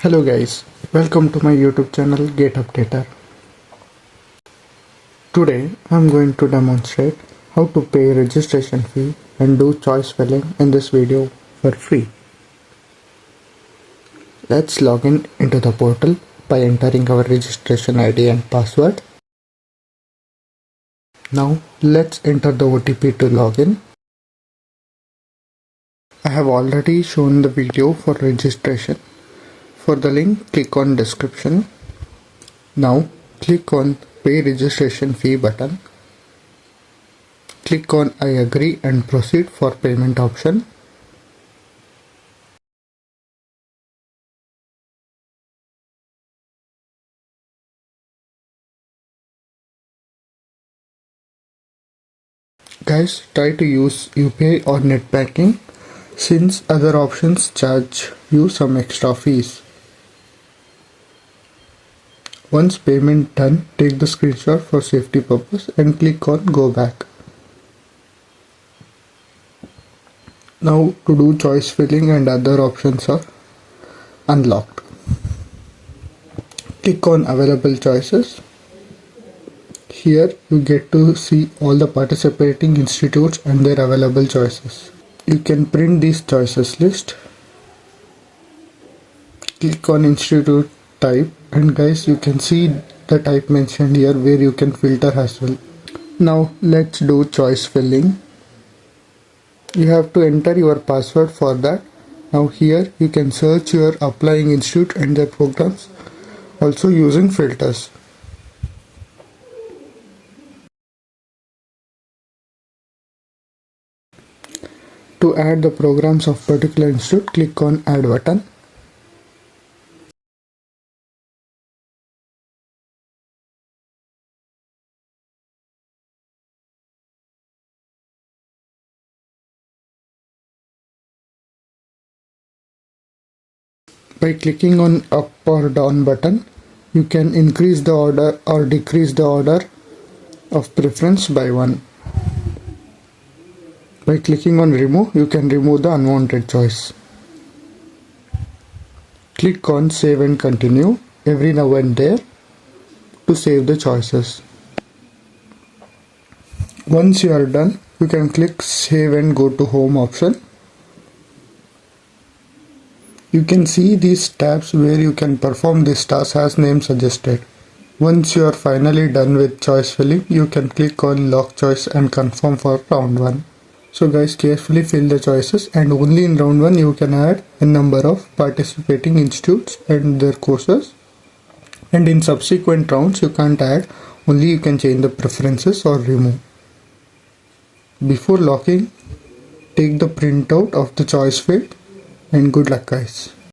Hello guys, welcome to my YouTube channel Get Updater. Today I'm going to demonstrate how to pay registration fee and do choice filling in this video for free. Let's log in into the portal by entering our registration ID and password. Now let's enter the OTP to log in. I have already shown the video for registration. For the link, click on description. Now click on pay registration fee button. Click on I agree and proceed for payment option. Guys, try to use UPI or net banking since other options charge you some extra fees. Once payment done, take the screenshot for safety purpose and click on go back. Now to do choice filling and other options are unlocked. Click on available choices. Here you get to see all the participating institutes and their available choices. You can print these choices list. Click on institute type and guys, you can see the type mentioned here where you can filter as well. Now let's do choice filling. You have to enter your password for that. Now here you can search your applying institute and their programs also using filters. To add the programs of particular institute, click on add button. By clicking on up or down button, you can increase the order or decrease the order of preference by 1. By clicking on remove, you can remove the unwanted choice. Click on save and continue every now and there to save the choices. Once you are done, you can click save and go to home option. You can see these tabs where you can perform this task as name suggested. Once you are finally done with choice filling, you can click on lock choice and confirm for round 1. So guys, carefully fill the choices and only in round 1 you can add a number of participating institutes and their courses. And in subsequent rounds you can't add, only you can change the preferences or remove. Before locking, take the printout of the choice field and good luck guys.